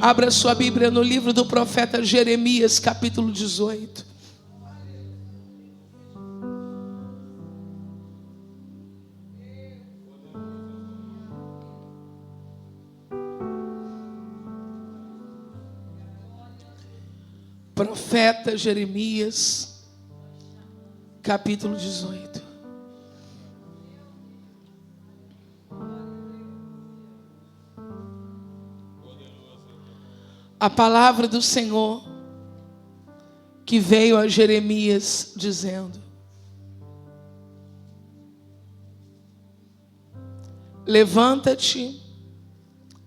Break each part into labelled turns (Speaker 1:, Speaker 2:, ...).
Speaker 1: Abra sua Bíblia no livro do profeta Jeremias, capítulo 18. Profeta Jeremias, capítulo 18. A palavra do Senhor que veio a Jeremias dizendo: levanta-te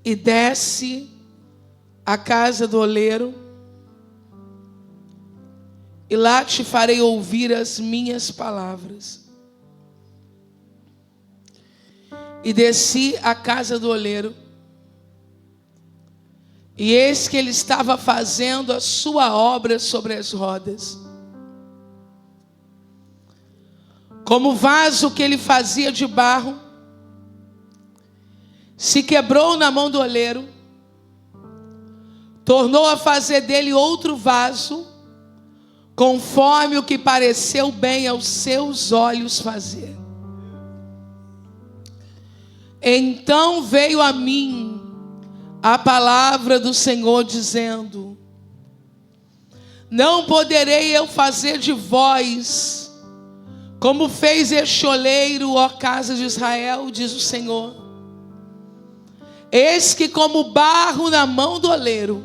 Speaker 1: e desce à casa do oleiro, e lá te farei ouvir as minhas palavras. E desci à casa do oleiro, e eis que ele estava fazendo a sua obra sobre as rodas. Como o vaso que ele fazia de barro se quebrou na mão do oleiro, tornou a fazer dele outro vaso, conforme o que pareceu bem aos seus olhos fazer. Então veio a mim a palavra do Senhor dizendo: não poderei eu fazer de vós como fez este oleiro, ó casa de Israel, diz o Senhor. Eis que como barro na mão do oleiro,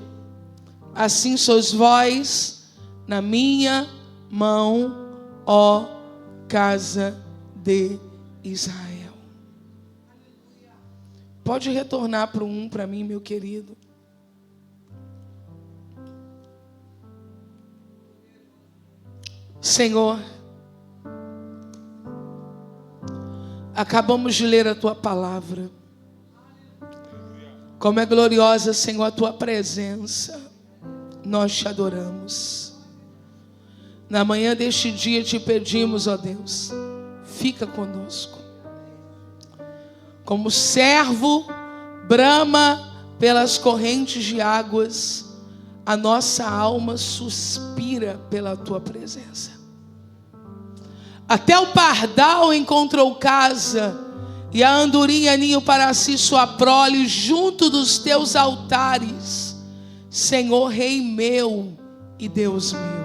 Speaker 1: assim sois vós na minha mão, ó casa de Israel. Pode retornar para para mim, meu querido. Senhor, acabamos de ler a Tua palavra. Como é gloriosa, Senhor, a Tua presença. Nós te adoramos. Na manhã deste dia te pedimos, ó Deus, fica conosco. Como servo brama pelas correntes de águas, a nossa alma suspira pela Tua presença. Até o pardal encontrou casa, e a andorinha ninho para si sua prole junto dos Teus altares. Senhor, Rei meu e Deus meu,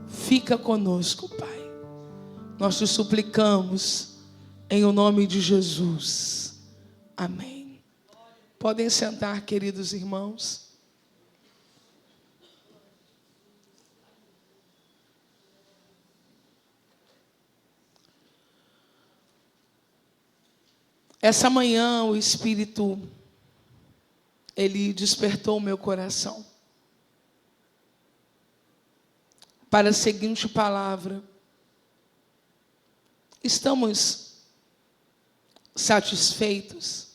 Speaker 1: fica conosco, Pai. Nós te suplicamos em o nome de Jesus. Amém. Podem sentar, queridos irmãos. Essa manhã o Espírito, ele despertou o meu coração para a seguinte palavra: estamos satisfeitos?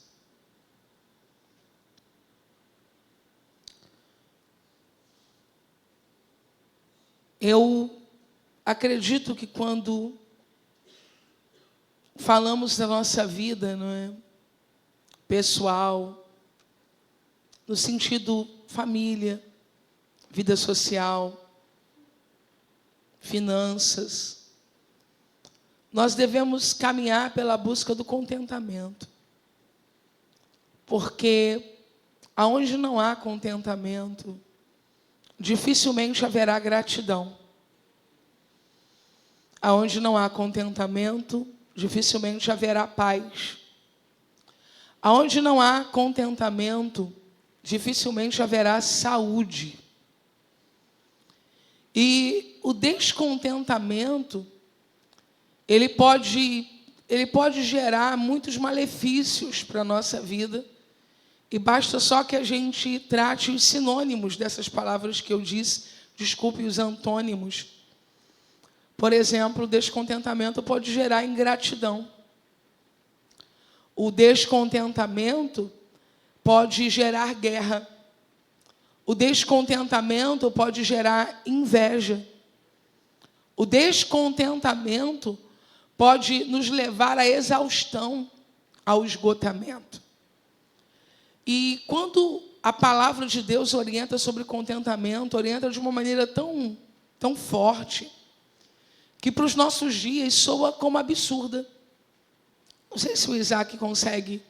Speaker 1: Eu acredito que quando falamos da nossa vida, não é, pessoal, no sentido família, vida social, finanças, nós devemos caminhar pela busca do contentamento. Porque aonde não há contentamento, dificilmente haverá gratidão. Aonde não há contentamento, dificilmente haverá paz. Aonde não há contentamento, dificilmente haverá saúde. E o descontentamento, ele pode gerar muitos malefícios para a nossa vida. E basta só que a gente trate os sinônimos dessas palavras que eu disse, desculpe os antônimos. Por exemplo, o descontentamento pode gerar ingratidão. O descontentamento pode gerar guerra. O descontentamento pode gerar inveja. O descontentamento pode nos levar à exaustão, ao esgotamento. E quando a palavra de Deus orienta sobre contentamento, orienta de uma maneira tão forte, que para os nossos dias soa como absurda. Não sei se o Isaac consegue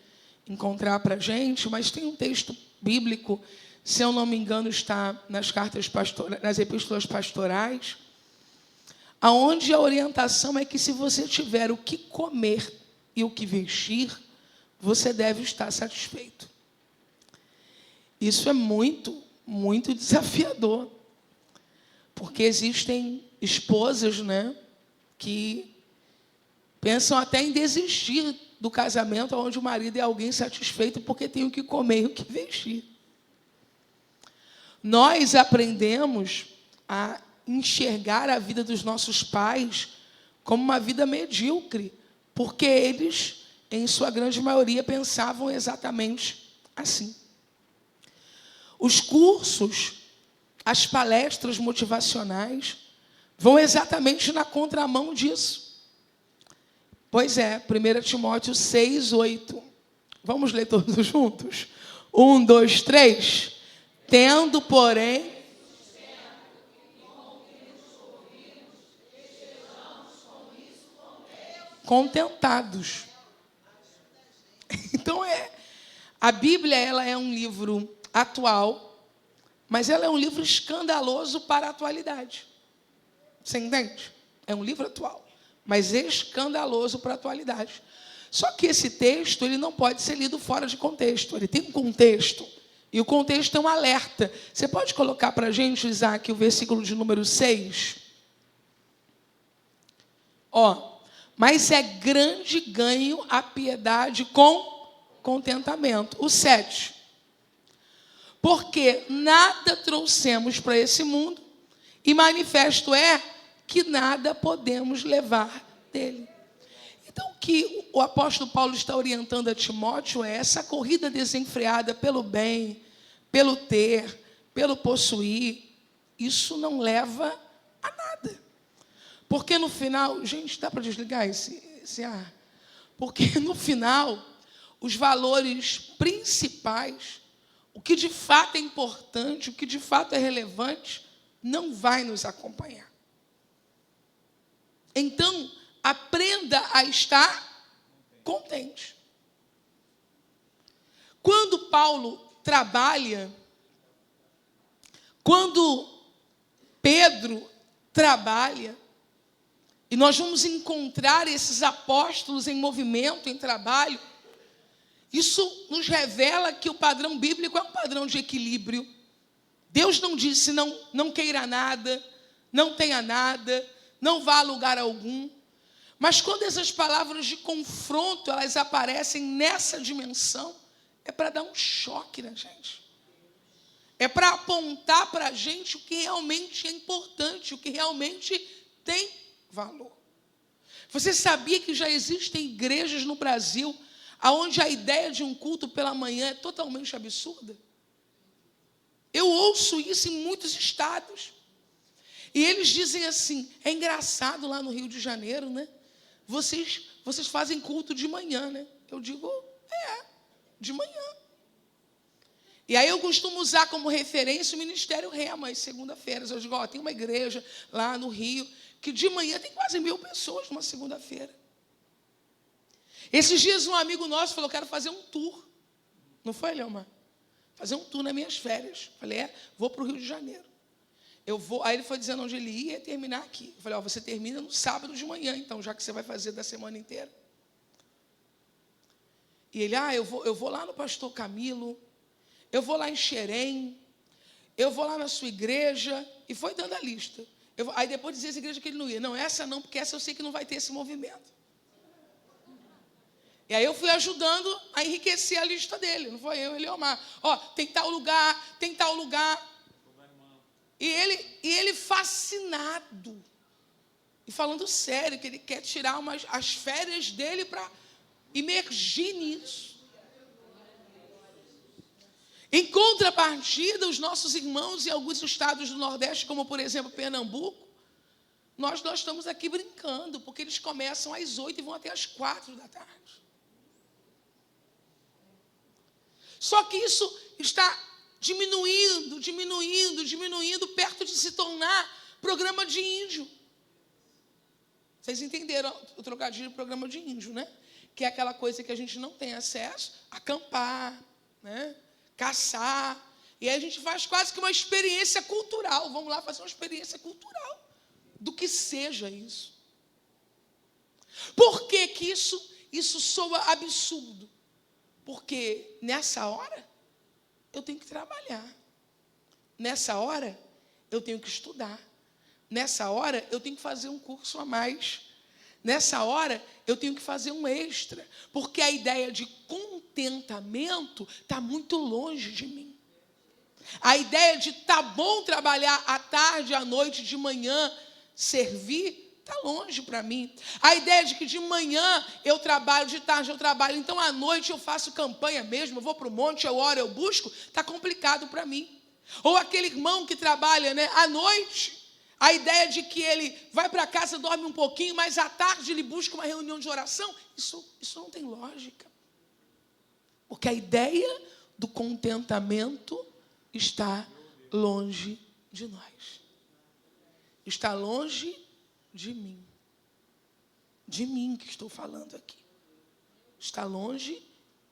Speaker 1: encontrar para a gente, mas tem um texto bíblico, se eu não me engano, está nas nas epístolas pastorais, aonde a orientação é que se você tiver o que comer e o que vestir, você deve estar satisfeito. Isso é muito, muito desafiador, porque existem esposas, né, que pensam até em desistir do casamento onde o marido é alguém satisfeito porque tem o que comer e o que vestir. Nós aprendemos a enxergar a vida dos nossos pais como uma vida medíocre, porque eles, em sua grande maioria, pensavam exatamente assim. Os cursos, as palestras motivacionais vão exatamente na contramão disso. Pois é, 1 Timóteo 6:8. Vamos ler todos juntos? 1, 2, 3. Tendo, porém, contentados. Então, a Bíblia ela é um livro atual, mas ela é um livro escandaloso para a atualidade. Você entende? É um livro atual, mas escandaloso para a atualidade. Só que esse texto ele não pode ser lido fora de contexto. Ele tem um contexto, e o contexto é um alerta. Você pode colocar para a gente, Isaac, o versículo de número 6? Mas é grande ganho a piedade com contentamento. O 7. Porque nada trouxemos para esse mundo, e manifesto é que nada podemos levar dele. Então, o que o apóstolo Paulo está orientando a Timóteo é essa corrida desenfreada pelo bem, pelo ter, pelo possuir. Isso não leva a nada. Porque no final, gente, dá para desligar esse ar? Porque no final, os valores principais, o que de fato é importante, o que de fato é relevante, não vai nos acompanhar. Então, aprenda a estar contente. Quando Paulo trabalha, quando Pedro trabalha, e nós vamos encontrar esses apóstolos em movimento, em trabalho, isso nos revela que o padrão bíblico é um padrão de equilíbrio. Deus não disse não queira nada, não tenha nada, não vá a lugar algum. Mas quando essas palavras de confronto, elas aparecem nessa dimensão, é para dar um choque na gente. É para apontar para a gente o que realmente é importante, o que realmente tem valor. Você sabia que já existem igrejas no Brasil onde a ideia de um culto pela manhã é totalmente absurda? Eu ouço isso em muitos estados. E eles dizem assim, é engraçado lá no Rio de Janeiro, né? Vocês fazem culto de manhã, né? Eu digo, de manhã. E aí eu costumo usar como referência o Ministério Rema, às segunda-feiras. Eu digo, tem uma igreja lá no Rio, que de manhã tem quase 1000 pessoas numa segunda-feira. Esses dias um amigo nosso falou, quero fazer um tour. Não foi, Leomar? Fazer um tour nas minhas férias. Falei, vou para o Rio de Janeiro. Aí ele foi dizendo onde ele ia terminar aqui. Eu falei, você termina no sábado de manhã, então, já que você vai fazer da semana inteira. E ele, eu vou lá no pastor Camilo, eu vou lá em Xerém, eu vou lá na sua igreja, e foi dando a lista. Aí depois dizia essa igreja que ele não ia. Não, essa não, porque essa eu sei que não vai ter esse movimento. E aí eu fui ajudando a enriquecer a lista dele. Não foi eu, ele Omar. Tem tal lugar, tem tal lugar. E ele fascinado. E falando sério, que ele quer tirar as férias dele para imergir nisso. Em contrapartida, os nossos irmãos em alguns estados do Nordeste, como por exemplo Pernambuco, nós estamos aqui brincando, porque eles começam às 8 e vão até às 4 da tarde. Só que isso está diminuindo, perto de se tornar programa de índio. Vocês entenderam o trocadilho de programa de índio, né? Que é aquela coisa que a gente não tem acesso, acampar, né? Caçar. E aí a gente faz quase que uma experiência cultural. Vamos lá fazer uma experiência cultural do que seja isso. Por que que isso soa absurdo? Porque nessa hora eu tenho que trabalhar. Nessa hora eu tenho que estudar. Nessa hora eu tenho que fazer um curso a mais. Nessa hora eu tenho que fazer um extra. Porque a ideia de contentamento está muito longe de mim. A ideia de tá bom trabalhar à tarde, à noite, de manhã, servir, está longe para mim. A ideia de que de manhã eu trabalho, de tarde eu trabalho, então à noite eu faço campanha mesmo, eu vou para o monte, eu oro, eu busco, está complicado para mim. Ou aquele irmão que trabalha, né, à noite, a ideia de que ele vai para casa, dorme um pouquinho, mas à tarde ele busca uma reunião de oração, isso não tem lógica. Porque a ideia do contentamento está longe de nós. Está longe de mim. De mim que estou falando aqui. Está longe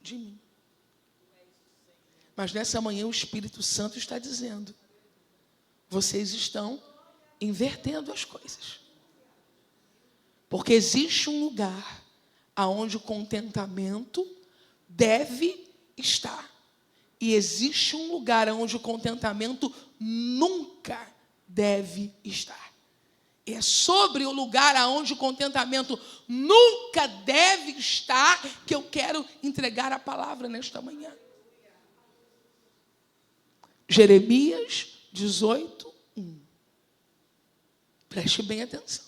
Speaker 1: de mim. Mas nessa manhã o Espírito Santo está dizendo: vocês estão invertendo as coisas. Porque existe um lugar aonde o contentamento deve estar. E existe um lugar onde o contentamento nunca deve estar. É sobre o lugar onde o contentamento nunca deve estar que eu quero entregar a palavra nesta manhã. Jeremias 18, 1. Preste bem atenção.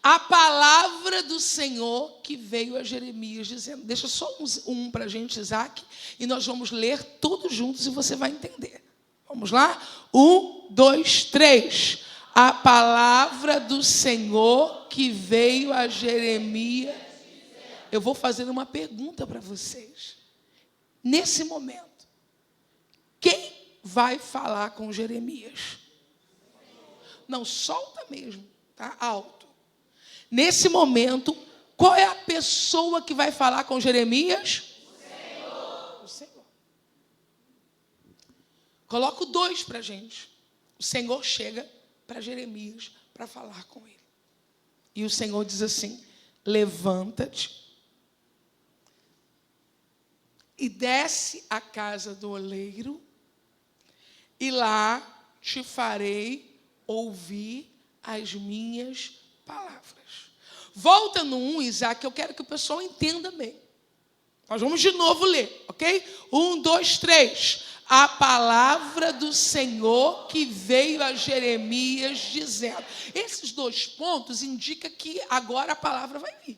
Speaker 1: A palavra do Senhor que veio a Jeremias dizendo. Deixa só um para a gente, Isaac, e nós vamos ler todos juntos e você vai entender. Vamos lá? 1, 2, 3. A palavra do Senhor que veio a Jeremias. Eu vou fazer uma pergunta para vocês. Nesse momento, quem vai falar com Jeremias? Não, solta mesmo, tá? Alto. Nesse momento, qual é a pessoa que vai falar com Jeremias? O Senhor. O Senhor. Coloco 2 para a gente. O Senhor chega para Jeremias para falar com ele. E o Senhor diz assim: levanta-te e desce à casa do oleiro, e lá te farei ouvir as minhas palavras. Volta no 1, Isaac, eu quero que o pessoal entenda bem. Nós vamos de novo ler, ok? 1, 2, 3. A palavra do Senhor que veio a Jeremias dizendo. Esses 2 pontos indicam que agora a palavra vai vir.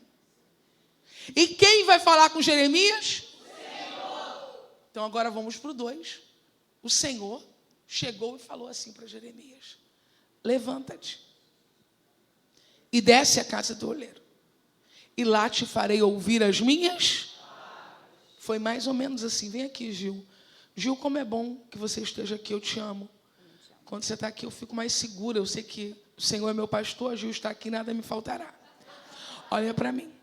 Speaker 1: E quem vai falar com Jeremias? O Senhor. Então agora vamos para o 2. O Senhor chegou e falou assim para Jeremias: levanta-te e desce à casa do oleiro, e lá te farei ouvir as minhas. Foi mais ou menos assim. Vem aqui, Gil. Gil, como é bom que você esteja aqui, eu te amo. Quando você está aqui, eu fico mais segura. Eu sei que o Senhor é meu pastor, Gil está aqui, nada me faltará. Olha para mim.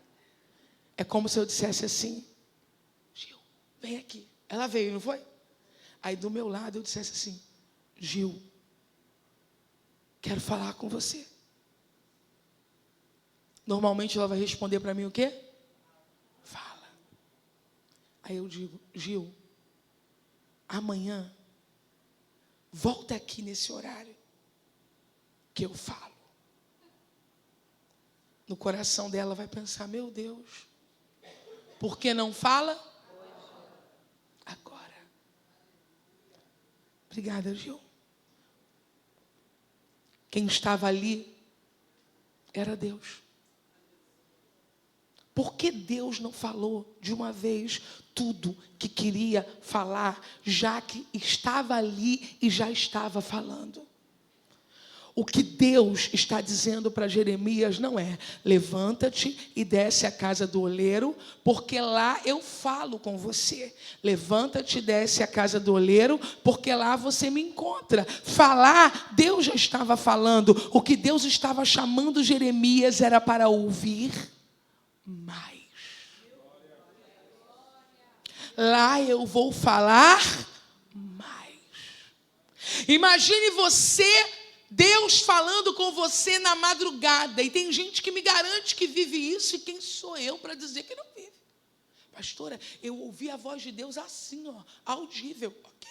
Speaker 1: É como se eu dissesse assim: Gil, vem aqui. Ela veio, não foi? Aí do meu lado eu dissesse assim: Gil, quero falar com você. Normalmente ela vai responder para mim o quê? Fala. Aí eu digo: Gil, amanhã volta aqui nesse horário que eu falo. No coração dela vai pensar: meu Deus, por que não fala? Agora. Obrigada, Gil. Quem estava ali era Deus. Por que Deus não falou de uma vez tudo que queria falar, já que estava ali e já estava falando? O que Deus está dizendo para Jeremias não é: levanta-te e desce à casa do oleiro, porque lá eu falo com você. Levanta-te e desce à casa do oleiro, porque lá você me encontra. Falar, Deus já estava falando. O que Deus estava chamando Jeremias era para ouvir mais. Lá eu vou falar mais. Imagine você, Deus falando com você na madrugada. E tem gente que me garante que vive isso. E quem sou eu para dizer que não vive? Pastora, eu ouvi a voz de Deus assim, ó, audível. Ok.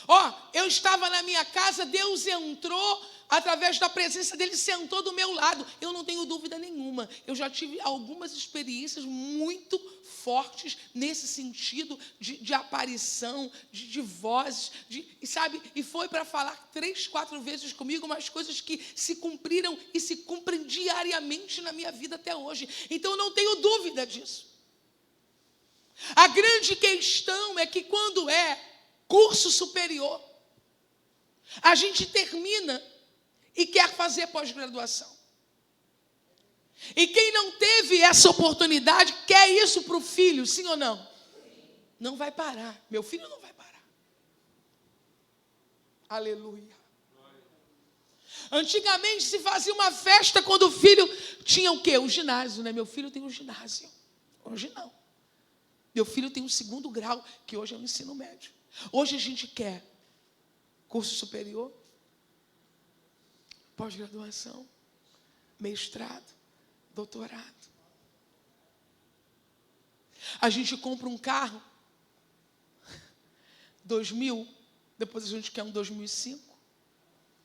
Speaker 1: Ó, eu estava na minha casa, Deus entrou, através da presença dele, sentou do meu lado. Eu não tenho dúvida nenhuma. Eu já tive algumas experiências muito fortes nesse sentido de aparição, de vozes, sabe? E foi para falar 3, 4 vezes comigo, umas coisas que se cumpriram e se cumprem diariamente na minha vida até hoje. Então eu não tenho dúvida disso. A grande questão é que quando é curso superior, a gente termina e quer fazer pós-graduação. E quem não teve essa oportunidade, quer isso para o filho, sim ou não? Não vai parar. Meu filho não vai parar. Aleluia. Antigamente se fazia uma festa quando o filho tinha o quê? O ginásio, né? Meu filho tem um ginásio. Hoje não. Meu filho tem um 2º grau, que hoje é o ensino médio. Hoje a gente quer curso superior, pós-graduação, mestrado, doutorado. A gente compra um carro, 2000, depois a gente quer um 2005,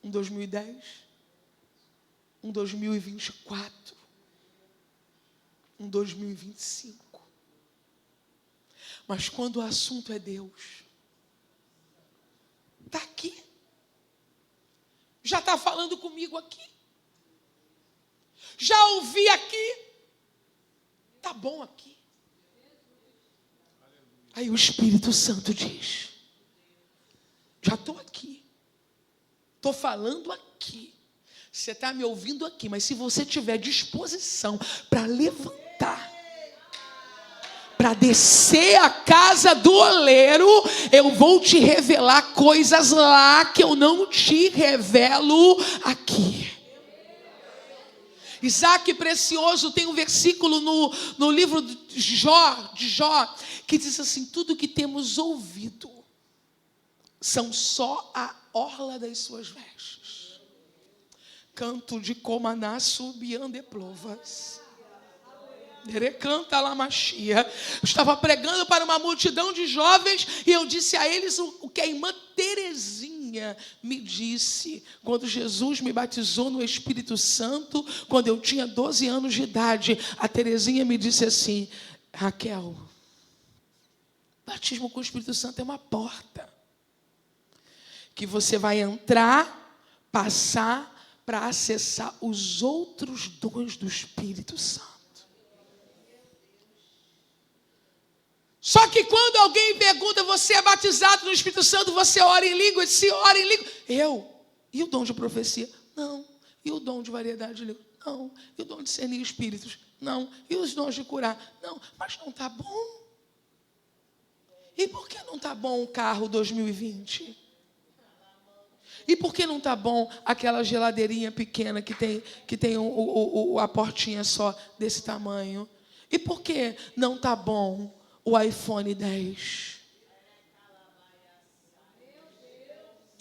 Speaker 1: um 2010, um 2024, um 2025. Mas quando o assunto é Deus, está aqui. Já está falando comigo aqui. Já ouvi aqui. Está bom aqui. Aí o Espírito Santo diz: já estou aqui. Estou falando aqui. Você está me ouvindo aqui. Mas se você tiver disposição para levantar, para descer a casa do oleiro, eu vou te revelar coisas lá que eu não te revelo aqui. Isaac Precioso tem um versículo no livro de Jó, que diz assim: tudo que temos ouvido são só a orla das suas vestes. Canto de Comaná subiande plovas. Canta lá Machia. Eu estava pregando para uma multidão de jovens e eu disse a eles o que a irmã Terezinha me disse quando Jesus me batizou no Espírito Santo, quando eu tinha 12 anos de idade. A Terezinha me disse assim: Raquel, batismo com o Espírito Santo é uma porta que você vai entrar, passar para acessar os outros dons do Espírito Santo. Só que quando alguém pergunta: você é batizado no Espírito Santo, você ora em língua? Se ora em língua, e o dom de profecia? Não. E o dom de variedade de língua? Não. E o dom de discernir espíritos? Não. E os dons de curar? Não. Mas não está bom. E por que não está bom o carro 2020? E por que não está bom aquela geladeirinha pequena que tem a portinha só desse tamanho? E por que não está bom o iPhone 10?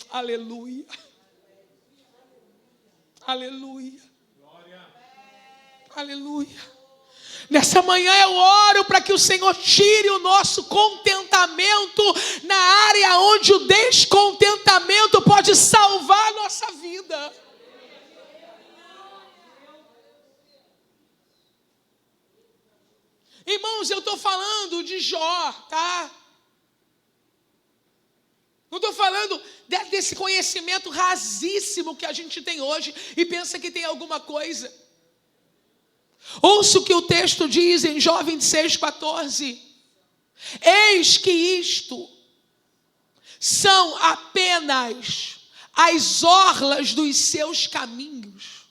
Speaker 1: Aleluia. Aleluia. Aleluia. Nessa manhã eu oro para que o Senhor tire o nosso contentamento na área onde o descontentamento pode salvar a nossa vida. Irmãos, eu estou falando de Jó, tá? Não estou falando desse conhecimento rasíssimo que a gente tem hoje e pensa que tem alguma coisa. Ouça o que o texto diz em Jó 26:14. Eis que isto são apenas as orlas dos seus caminhos.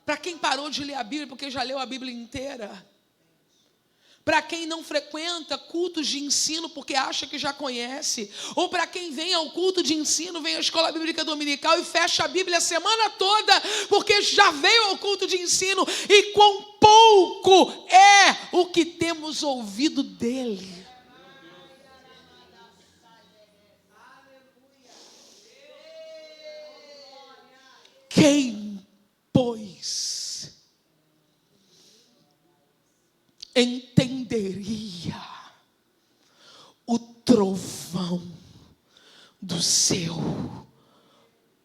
Speaker 1: Para quem parou de ler a Bíblia, porque já leu a Bíblia inteira. Para quem não frequenta cultos de ensino porque acha que já conhece, ou para quem vem ao culto de ensino, vem à escola bíblica dominical e fecha a Bíblia a semana toda porque já veio ao culto de ensino e quão pouco é o que temos ouvido dele. Quem, pois, entenderia o trovão do seu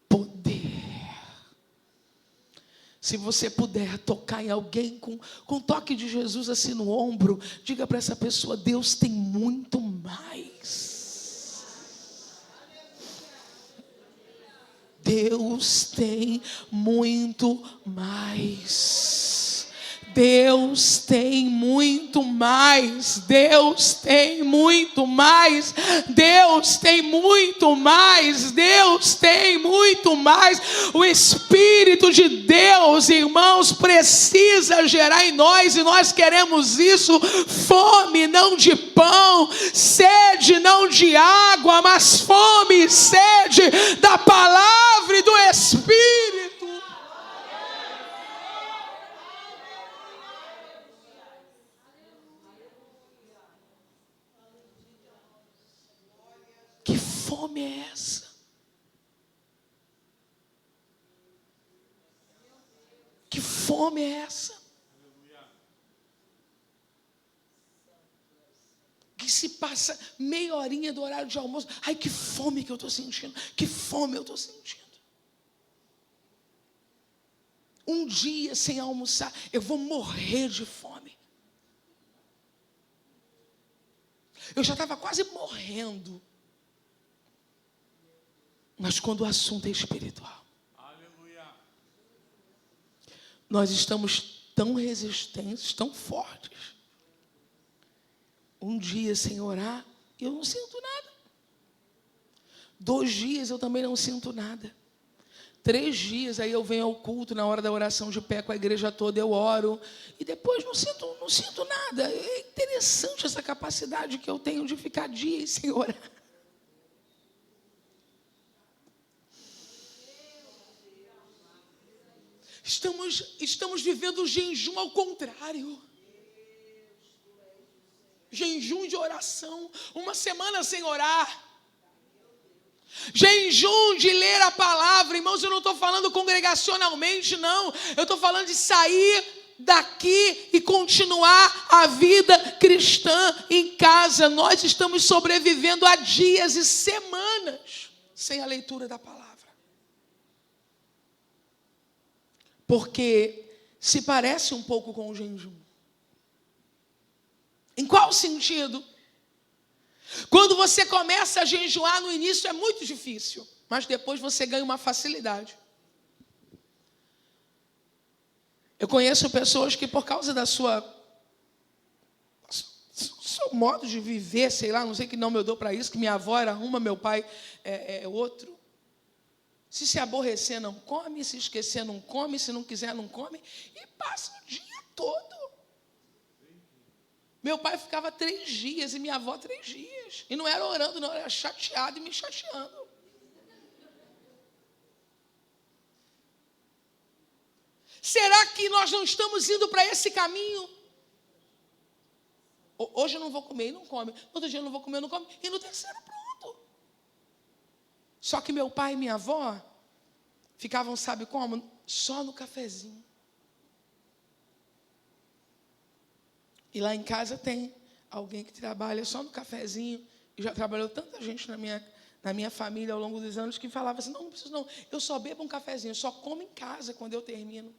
Speaker 1: poder? Se você puder tocar em alguém com o toque de Jesus assim no ombro, diga para essa pessoa: Deus tem muito mais. Deus tem muito mais. Deus tem muito mais. Deus tem muito mais. Deus tem muito mais. Deus tem muito mais. O Espírito de Deus, irmãos, precisa gerar em nós, e nós queremos isso. Fome não de pão, sede não de água, mas fome e sede da palavra e do Espírito. Que fome é essa? Que fome é essa? Que se passa meia horinha do horário de almoço. Ai, que fome que eu estou sentindo. Que fome eu estou sentindo. Um dia sem almoçar, eu vou morrer de fome. Eu já estava quase morrendo. Mas quando o assunto é espiritual, aleluia, nós estamos tão resistentes, tão fortes. Um dia sem orar, eu não sinto nada. 2 dias eu também não sinto nada. 3 dias, aí eu venho ao culto, na hora da oração de pé com a igreja toda, eu oro. E depois não sinto nada. É interessante essa capacidade que eu tenho de ficar dias sem orar. Estamos vivendo o jejum ao contrário. Jejum de oração, 1 semana sem orar. Jejum de ler a palavra. Irmãos, eu não estou falando congregacionalmente, não. Eu estou falando de sair daqui e continuar a vida cristã em casa. Nós estamos sobrevivendo há dias e semanas sem a leitura da palavra. Porque se parece um pouco com o jejum. Em qual sentido? Quando você começa a jejuar, no início é muito difícil, mas depois você ganha uma facilidade. Eu conheço pessoas que, por causa do seu modo de viver, sei lá, não sei que nome eu dou para isso, que minha avó era uma, meu pai é outro. Se aborrecer, não come, se esquecer, não come, se não quiser, não come, e passa o dia todo. Meu pai ficava 3 dias e minha avó 3 dias. E não era orando, não, era chateado e me chateando. Será que nós não estamos indo para esse caminho? Hoje eu não vou comer e não come. No outro dia eu não vou comer e não come. E no terceiro, pronto. Só que meu pai e minha avó ficavam, sabe como? Só no cafezinho. E lá em casa tem alguém que trabalha só no cafezinho. E já trabalhou tanta gente na minha família ao longo dos anos que falava assim, não preciso não, eu só bebo um cafezinho, eu só como em casa quando eu termino.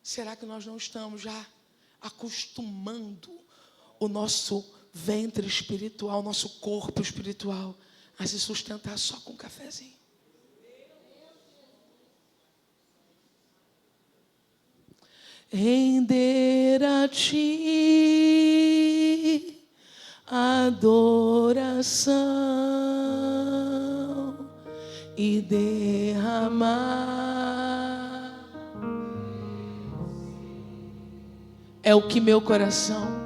Speaker 1: Será que nós não estamos já acostumando o nosso ventre espiritual, o nosso corpo espiritual a se sustentar só com um cafezinho? Render a ti a adoração e derramar. É o que meu coração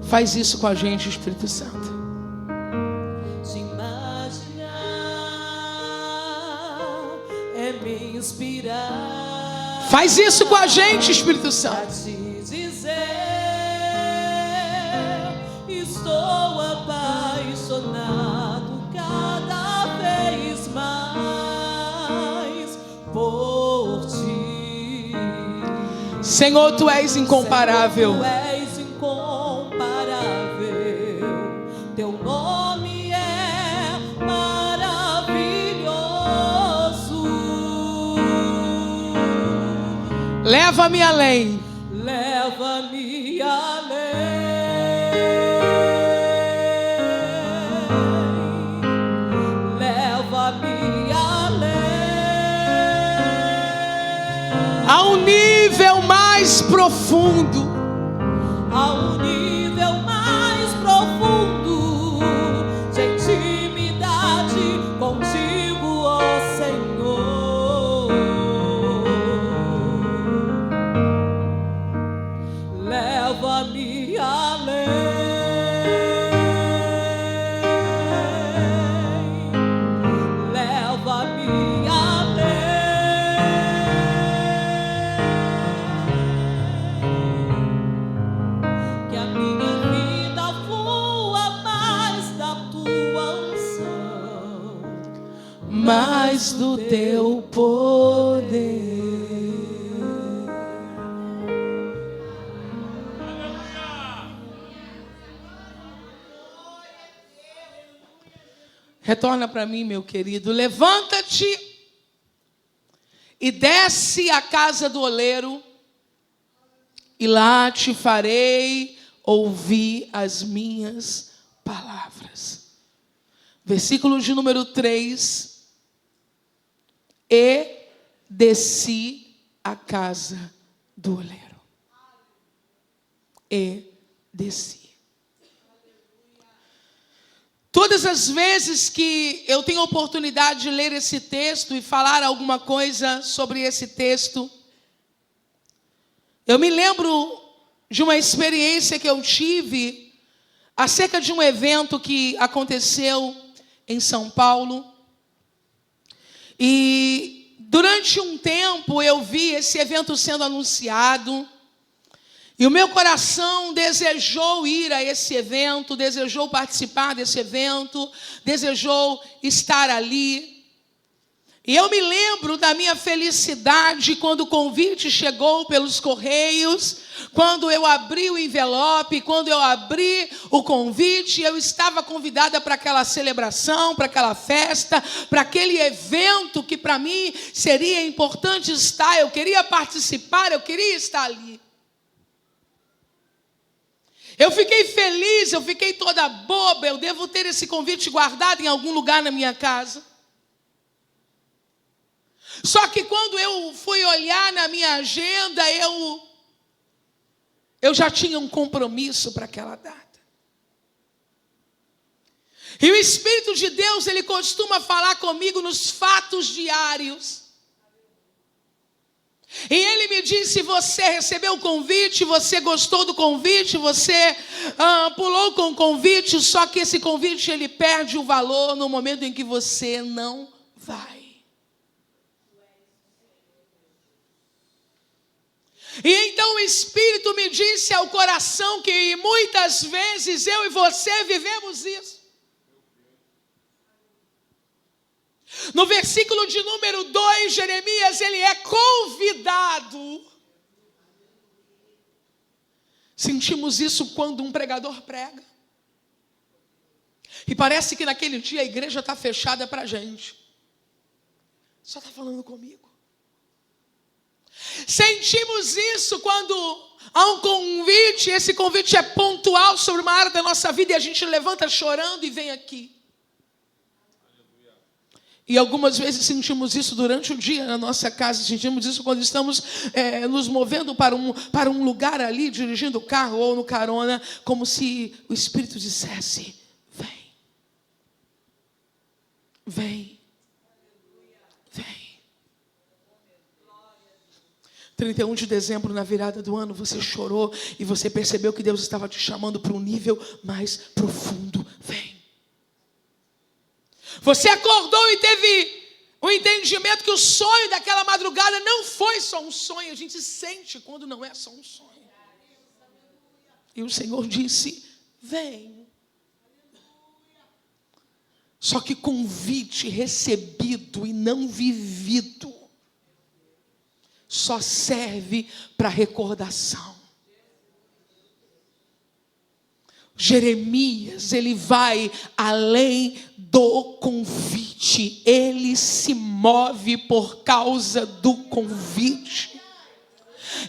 Speaker 1: faz isso com a gente, Espírito Santo.
Speaker 2: Te imaginar é me inspirar.
Speaker 1: Faz isso com a gente, Espírito
Speaker 2: A
Speaker 1: Santo.
Speaker 2: te dizer, estou apaixonado cada vez mais por ti.
Speaker 1: Senhor, tu és incomparável.
Speaker 2: Senhor, tu és teu nome é maravilhoso.
Speaker 1: Leva-me além.
Speaker 2: Leva-me além. Leva-me além.
Speaker 1: A um nível mais profundo.
Speaker 2: A um nível mais profundo de intimidade contigo, ó Senhor. Leva-me além. Leva-me além. Que a minha vida flua mais da tua unção,
Speaker 1: Mais do teu poder. Retorna para mim, meu querido. Levanta-te e desce à casa do oleiro, e lá te farei ouvir as minhas palavras. Versículo de número 3. E desci à casa do oleiro. E desci. Todas as vezes que eu tenho oportunidade de ler esse texto e falar alguma coisa sobre esse texto, eu me lembro de uma experiência que eu tive acerca de um evento que aconteceu em São Paulo. E durante um tempo eu vi esse evento sendo anunciado. E o meu coração desejou ir a esse evento, desejou participar desse evento, desejou estar ali. E eu me lembro da minha felicidade quando o convite chegou pelos correios, quando eu abri o envelope, quando eu abri o convite, eu estava convidada para aquela celebração, para aquela festa, para aquele evento que para mim seria importante estar, eu queria participar, eu queria estar ali. Eu fiquei feliz, eu fiquei toda boba, eu devo ter esse convite guardado em algum lugar na minha casa. Só que quando eu fui olhar na minha agenda, eu já tinha um compromisso para aquela data. E o Espírito de Deus, ele costuma falar comigo nos fatos diários. E ele me disse: você recebeu o convite, você gostou do convite, você pulou com o convite, só que esse convite ele perde o valor no momento em que você não vai. E então o Espírito me disse ao coração que muitas vezes eu e você vivemos isso. No versículo de número 2, Jeremias, ele é convidado. Sentimos isso quando um pregador prega. E parece que naquele dia a igreja está fechada para a gente. Só está falando comigo. Sentimos isso quando há um convite, esse convite é pontual sobre uma área da nossa vida e a gente levanta chorando e vem aqui. E algumas vezes sentimos isso durante o dia na nossa casa, sentimos isso quando estamos nos movendo para um lugar ali, dirigindo o carro ou no carona, como se o Espírito dissesse: vem, vem, vem. 31 de dezembro, na virada do ano, você chorou e você percebeu que Deus estava te chamando para um nível mais profundo. Vem. Você acordou e teve o entendimento que o sonho daquela madrugada não foi só um sonho. A gente sente quando não é só um sonho. E o Senhor disse: vem. Só que convite recebido e não vivido só serve para recordação. Jeremias, ele vai além do convite, ele se move por causa do convite.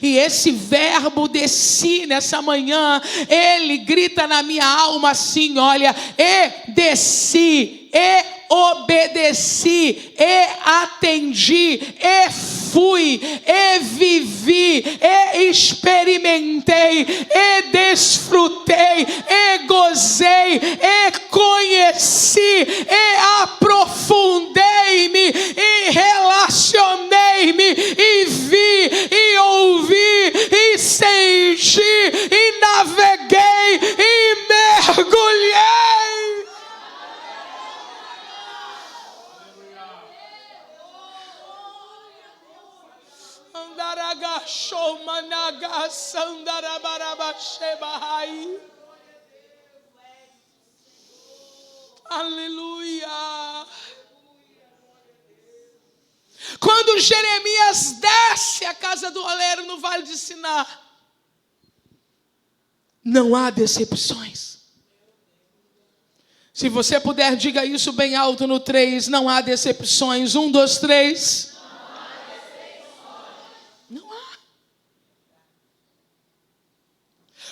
Speaker 1: E esse verbo desci nessa manhã, ele grita na minha alma assim: olha, e desci, e obedeci, e atendi, e fui, e vivi, e experimentei, e desfrutei, e gozei, e conheci, e aprofundei-me, e relacionei-me, e vi, e ouvi, e senti, e naveguei, e mergulhei. Aleluia. Quando Jeremias desce a casa do oleiro no Vale de Sinar, não há decepções. Se você puder, diga isso bem alto no 3. Não há decepções. 1, 2, 3.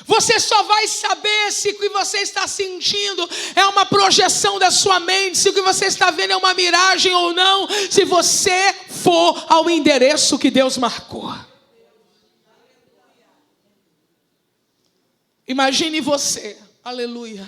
Speaker 1: Você só vai saber se o que você está sentindo é uma projeção da sua mente, se o que você está vendo é uma miragem ou não, se você for ao endereço que Deus marcou. Imagine você, aleluia.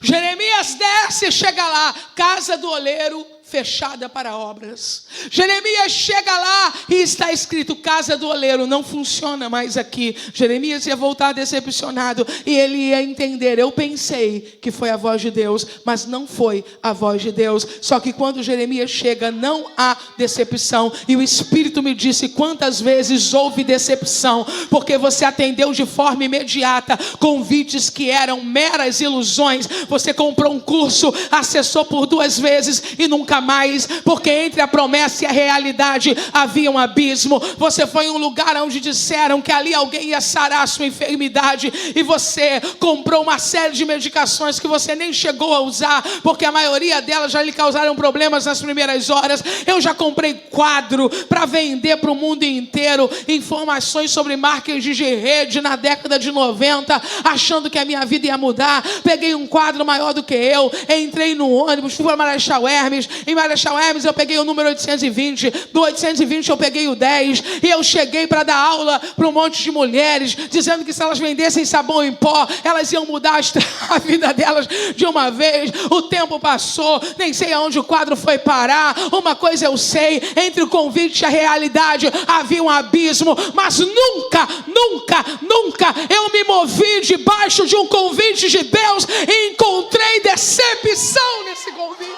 Speaker 1: Jeremias desce e chega lá, casa do oleiro fechada para obras. Jeremias chega lá e está escrito: casa do oleiro, não funciona mais aqui. Jeremias ia voltar decepcionado e ele ia entender: eu pensei que foi a voz de Deus, mas não foi a voz de Deus. Só que quando Jeremias chega, não há decepção. E o Espírito me disse: quantas vezes houve decepção, porque você atendeu de forma imediata convites que eram meras ilusões. Você comprou um curso, acessou por 2 vezes e nunca mais, porque entre a promessa e a realidade havia um abismo. Você foi em um lugar onde disseram que ali alguém ia sarar a sua enfermidade, e você comprou uma série de medicações que você nem chegou a usar, porque a maioria delas já lhe causaram problemas nas primeiras horas. Eu já comprei quadro para vender para o mundo inteiro, informações sobre marketing de rede na década de 90, achando que a minha vida ia mudar. Peguei um quadro maior do que eu, entrei no ônibus, fui para Marechal Hermes. Em Marechal Hermes eu peguei o número 820, do 820 eu peguei o 10, e eu cheguei para dar aula para um monte de mulheres, dizendo que se elas vendessem sabão em pó, elas iam mudar a vida delas de uma vez. O tempo passou, nem sei aonde o quadro foi parar. Uma coisa eu sei: entre o convite e a realidade havia um abismo, mas nunca eu me movi debaixo de um convite de Deus e encontrei decepção nesse convite.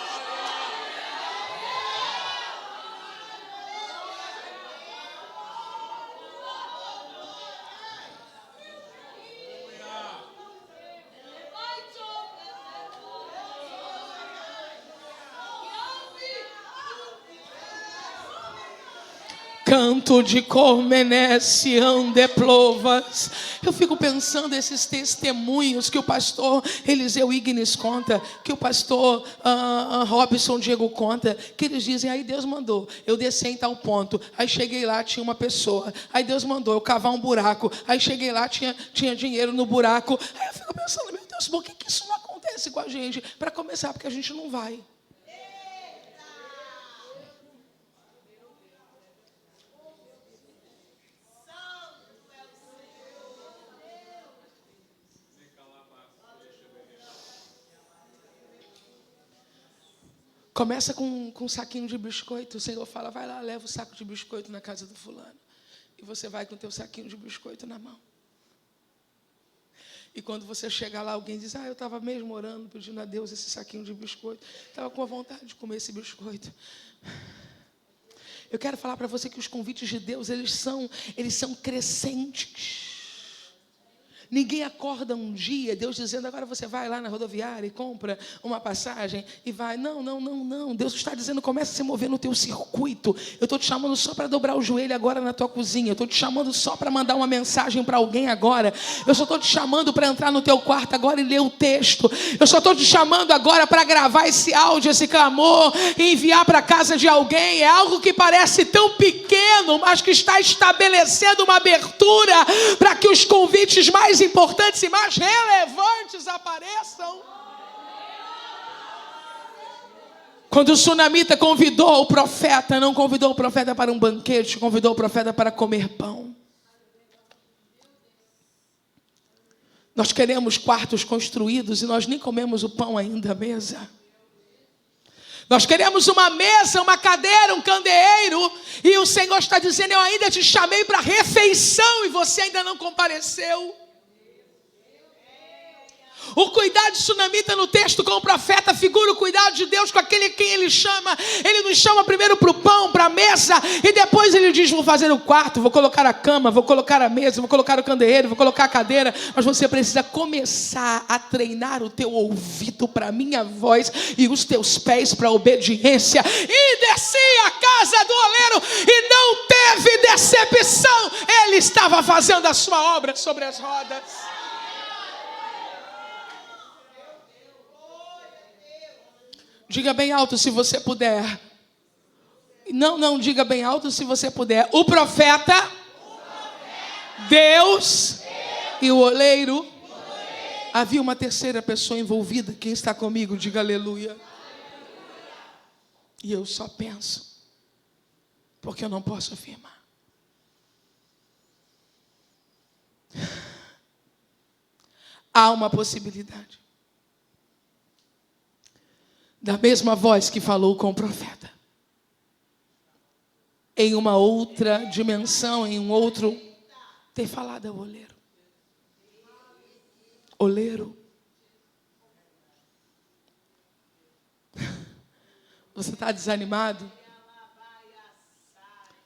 Speaker 1: Canto de Cormenece ande plovas. Eu fico pensando esses testemunhos que o pastor Eliseu Ignis conta, que o pastor Robson Diego conta, que eles dizem: aí Deus mandou eu descer em tal ponto, aí cheguei lá, tinha uma pessoa, aí Deus mandou eu cavar um buraco, aí cheguei lá, tinha dinheiro no buraco. Aí eu fico pensando: meu Deus, por que isso não acontece com a gente? Para começar, porque a gente não vai. Começa com um saquinho de biscoito. O Senhor fala, vai lá, leva o saco de biscoito na casa do fulano. E você vai com o teu saquinho de biscoito na mão. E quando você chega lá, alguém diz, eu estava mesmo orando, pedindo a Deus esse saquinho de biscoito. Estava com a vontade de comer esse biscoito. Eu quero falar para você que os convites de Deus, eles são crescentes. Ninguém acorda um dia, Deus dizendo, agora você vai lá na rodoviária e compra uma passagem e vai. Não. Deus está dizendo, começa a se mover no teu circuito. Eu estou te chamando só para dobrar o joelho agora na tua cozinha. Eu estou te chamando só para mandar uma mensagem para alguém agora. Eu só estou te chamando para entrar no teu quarto agora e ler o texto. Eu só estou te chamando agora para gravar esse áudio, esse clamor e enviar para a casa de alguém. É algo que parece tão pequeno, mas que está estabelecendo uma abertura para que os convites mais importantes e mais relevantes apareçam. Quando o sunamita convidou o profeta, não convidou o profeta para um banquete, convidou o profeta para comer pão. Nós queremos quartos construídos e nós nem comemos o pão ainda à mesa. Nós queremos uma mesa, uma cadeira, um candeeiro, e o Senhor está dizendo, eu ainda te chamei para refeição e você ainda não compareceu. O cuidado de sunamita no texto com o profeta figura o cuidado de Deus com aquele quem ele chama. Ele nos chama primeiro para o pão, para a mesa, e depois ele diz, vou fazer o quarto, vou colocar a cama, vou colocar a mesa, vou colocar o candeeiro, vou colocar a cadeira. Mas você precisa começar a treinar o teu ouvido para a minha voz e os teus pés para a obediência. E desci a casa do oleiro e não teve decepção. Ele estava fazendo a sua obra sobre as rodas. Diga bem alto se você puder. Não, diga bem alto se você puder. O profeta, Deus e o oleiro. Havia uma terceira pessoa envolvida. Quem está comigo, diga aleluia. E eu só penso, porque eu não posso afirmar. Há uma possibilidade. Da mesma voz que falou com o profeta. Em uma outra dimensão, em um outro, ter falado ao oleiro. Oleiro. Você está desanimado?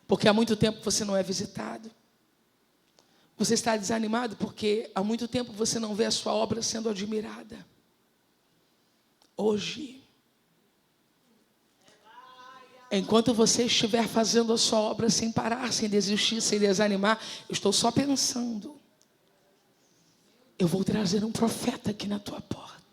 Speaker 1: Porque há muito tempo você não é visitado. Você está desanimado porque há muito tempo você não vê a sua obra sendo admirada. Hoje, enquanto você estiver fazendo a sua obra sem parar, sem desistir, sem desanimar, eu estou só pensando. Eu vou trazer um profeta aqui na tua porta.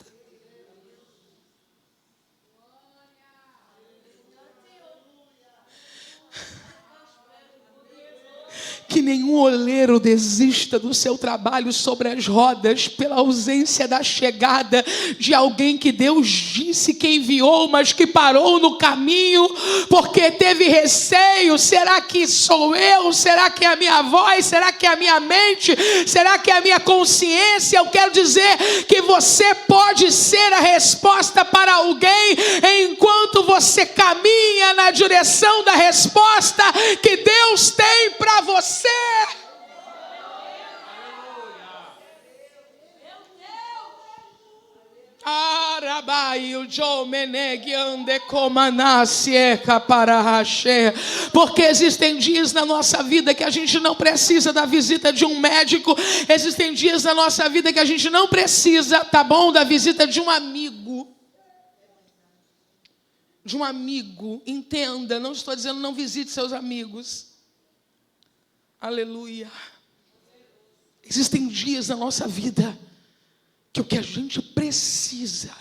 Speaker 1: Que nenhum oleiro desista do seu trabalho sobre as rodas pela ausência da chegada de alguém que Deus disse que enviou, mas que parou no caminho porque teve receio. Será que sou eu? Será que é a minha voz? Será que é a minha mente? Será que é a minha consciência? Eu quero dizer que você pode ser a resposta para alguém enquanto você caminha na direção da resposta que Deus tem para você. Porque existem dias na nossa vida que a gente não precisa da visita de um médico. Existem dias na nossa vida que a gente não precisa, tá bom, da visita de um amigo. De um amigo, entenda, não estou dizendo não visite seus amigos. Aleluia. Existem dias na nossa vida que o que a gente precisa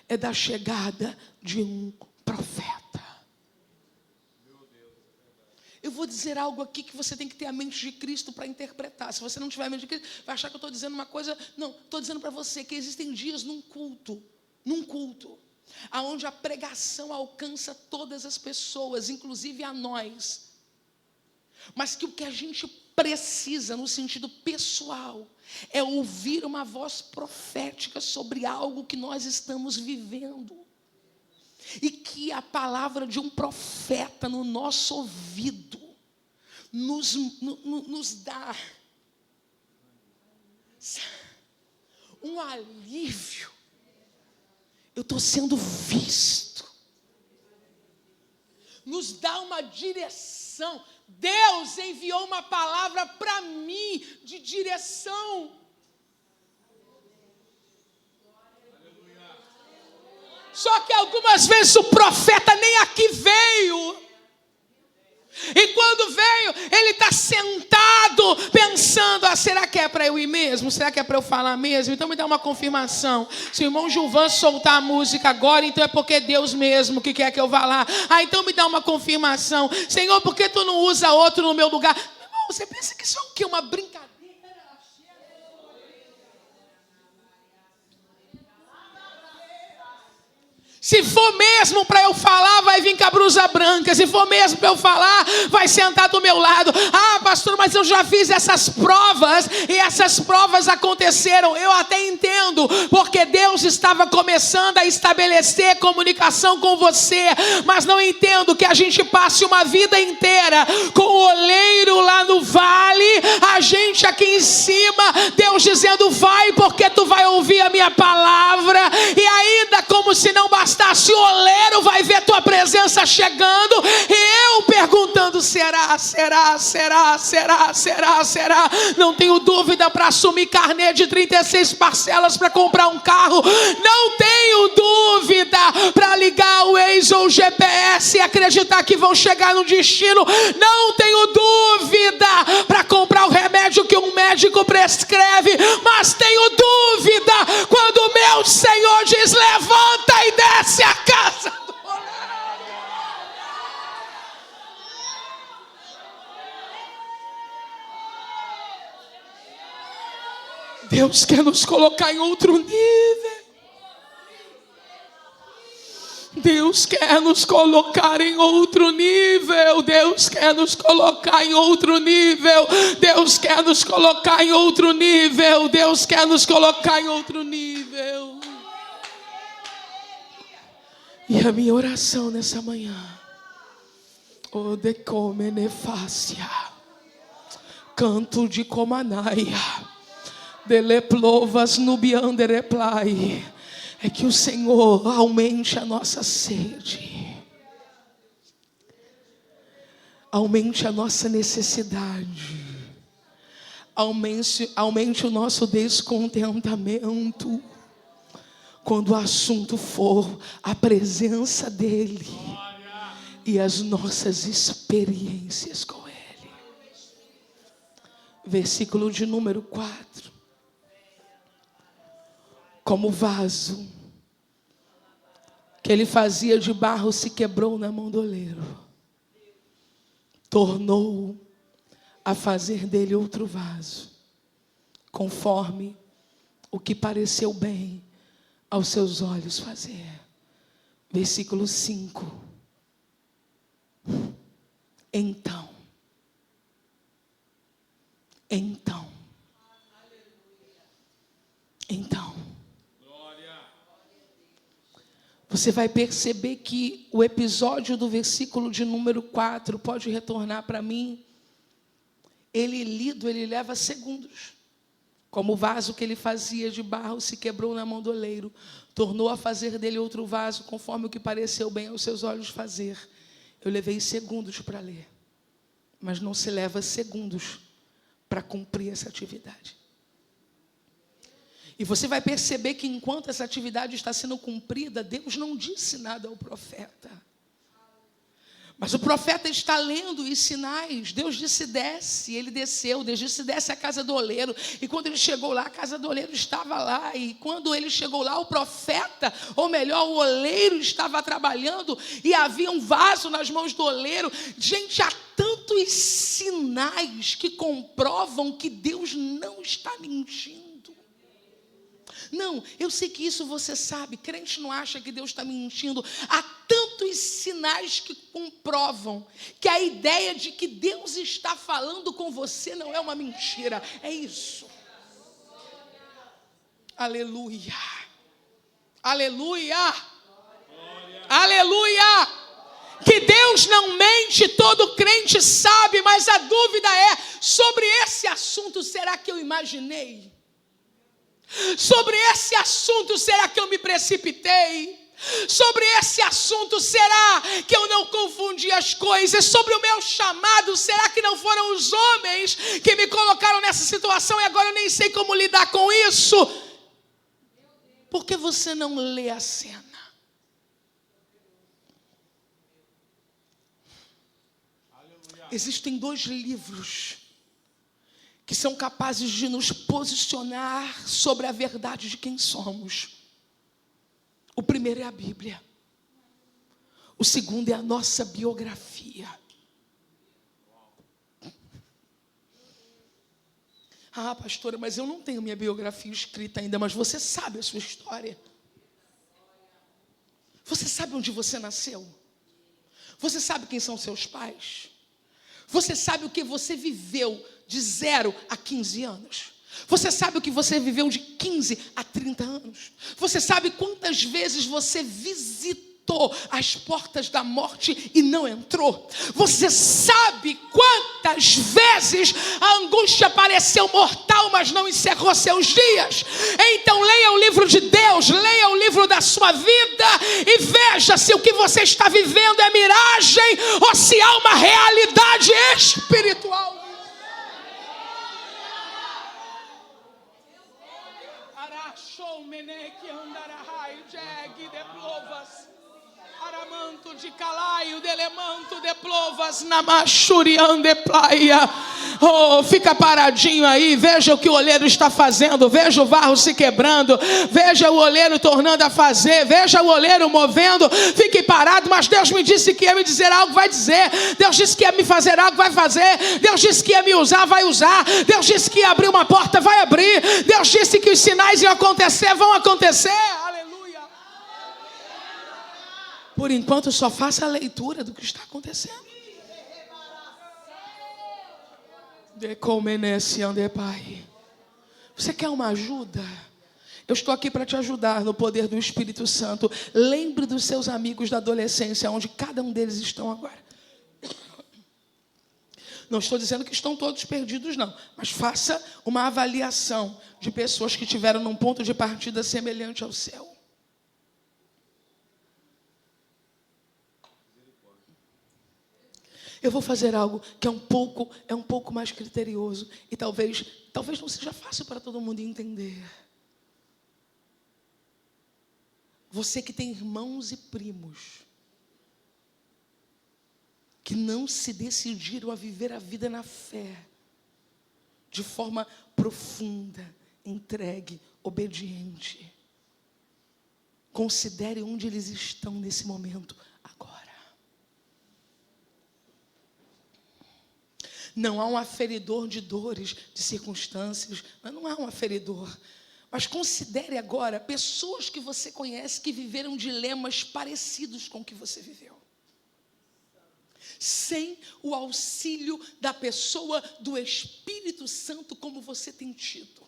Speaker 1: é da chegada de um profeta. Eu vou dizer algo aqui que você tem que ter a mente de Cristo para interpretar. Se você não tiver a mente de Cristo, vai achar que eu estou dizendo uma coisa. Não, estou dizendo para você que existem dias num culto, aonde a pregação alcança todas as pessoas, inclusive a nós. Mas que o que a gente precisa, no sentido pessoal, é ouvir uma voz profética sobre algo que nós estamos vivendo. E que a palavra de um profeta no nosso ouvido nos dá um alívio. Eu estou sendo visto. Nos dá uma direção. Deus enviou uma palavra para mim de direção. Só que algumas vezes o profeta nem aqui veio. E quando veio, ele está sentado pensando, será que é para eu ir mesmo? Será que é para eu falar mesmo? Então me dá uma confirmação. Se o irmão Gilvan soltar a música agora, então é porque é Deus mesmo que quer que eu vá lá. Então me dá uma confirmação. Senhor, por que tu não usa outro no meu lugar? Irmão, você pensa que isso é o quê? Uma brincadeira? Se for mesmo para eu falar, vai vir com a blusa branca. Se for mesmo para eu falar, vai sentar do meu lado. Pastor, mas eu já fiz essas provas e essas provas aconteceram. Eu até entendo, porque Deus estava começando a estabelecer comunicação com você. Mas não entendo que a gente passe uma vida inteira com o oleiro lá no vale, a gente aqui em cima, Deus dizendo, vai porque tu vai ouvir a minha palavra. E ainda como se não bastasse, o oleiro vai ver tua presença chegando, e eu perguntando, será? Não tenho dúvida para assumir carnê de 36 parcelas para comprar um carro. Não tenho dúvida para ligar o Waze ou o GPS e acreditar que vão chegar no destino. Não tenho dúvida para comprar o remédio que um médico prescreve. Mas tenho dúvida quando o meu Senhor diz, levanta e desce a casa do oleiro. Deus quer nos colocar em outro nível. Deus quer nos colocar em outro nível. Deus quer nos colocar em outro nível. Deus quer nos colocar em outro nível. Deus quer nos colocar em outro nível. E a minha oração nessa manhã, o decome nefácia, canto de comanaia, deleplovas nubiandereplai, é que o Senhor aumente a nossa sede, aumente a nossa necessidade, aumente o nosso descontentamento, quando o assunto for a presença dEle e as nossas experiências com Ele. Versículo de número 4. Como o vaso que ele fazia de barro se quebrou na mão do oleiro, tornou a fazer dele outro vaso, conforme o que pareceu bem aos seus olhos fazer. Versículo 5. Então, você vai perceber que o episódio do versículo de número 4, pode retornar para mim, ele lido, ele leva segundos. Como o vaso que ele fazia de barro se quebrou na mão do oleiro, tornou a fazer dele outro vaso, conforme o que pareceu bem aos seus olhos fazer. Eu levei segundos para ler, mas não se leva segundos para cumprir essa atividade. E você vai perceber que enquanto essa atividade está sendo cumprida, Deus não disse nada ao profeta. Mas o profeta está lendo os sinais. Deus disse desce, ele desceu. Deus disse desce à casa do oleiro. E quando ele chegou lá, a casa do oleiro estava lá. E quando ele chegou lá, o profeta, ou melhor, o oleiro estava trabalhando. E havia um vaso nas mãos do oleiro. Gente, há tantos sinais que comprovam que Deus não está mentindo. Não, eu sei que isso você sabe. Crente não acha que Deus está mentindo. Há tantos sinais que comprovam que a ideia de que Deus está falando com você não é uma mentira. É isso. Aleluia. Aleluia. Aleluia! Que Deus não mente, todo crente sabe, mas a dúvida é sobre esse assunto, será que eu imaginei? Sobre esse assunto, será que eu me precipitei? Sobre esse assunto, será que eu não confundi as coisas? Sobre o meu chamado, será que não foram os homens que me colocaram nessa situação e agora eu nem sei como lidar com isso? Por que você não lê a cena? Existem 2 livros que são capazes de nos posicionar sobre a verdade de quem somos. O primeiro é a Bíblia. O segundo é a nossa biografia. Ah, pastora, mas eu não tenho minha biografia escrita ainda, mas você sabe a sua história. Você sabe onde você nasceu? Você sabe quem são seus pais? Você sabe o que você viveu de 0 a 15 anos? Você sabe o que você viveu de 15 a 30 anos? Você sabe quantas vezes você visitou as portas da morte e não entrou? Você sabe quantas vezes a angústia pareceu mortal, mas não encerrou seus dias? Então leia o livro de Deus, leia o livro da sua vida e veja se o que você está vivendo é miragem ou se há uma realidade espiritual. Aramanto de calaio, delemanto de plovas, namachuriande praia. Oh, fica paradinho aí, veja o que o oleiro está fazendo, veja o barro se quebrando, veja o oleiro tornando a fazer, veja o oleiro movendo. Fique parado, mas Deus me disse que ia me dizer algo, vai dizer. Deus disse que ia me fazer algo, vai fazer. Deus disse que ia me usar, vai usar. Deus disse que ia abrir uma porta, vai abrir. Deus disse que os sinais iam acontecer, vão acontecer. Aleluia. Por enquanto só faça a leitura do que está acontecendo. Você quer uma ajuda? Eu estou aqui para te ajudar no poder do Espírito Santo. Lembre dos seus amigos da adolescência, onde cada um deles estão agora. Não estou dizendo que estão todos perdidos, não. Mas faça uma avaliação de pessoas que tiveram num ponto de partida semelhante ao seu. Eu vou fazer algo que é um pouco mais criterioso e talvez não seja fácil para todo mundo entender. Você que tem irmãos e primos que não se decidiram a viver a vida na fé, de forma profunda, entregue, obediente. Considere onde eles estão nesse momento agora. Não há um aferidor de dores, de circunstâncias, não há um aferidor. Mas considere agora pessoas que você conhece que viveram dilemas parecidos com o que você viveu. Sem o auxílio da pessoa do Espírito Santo como você tem tido.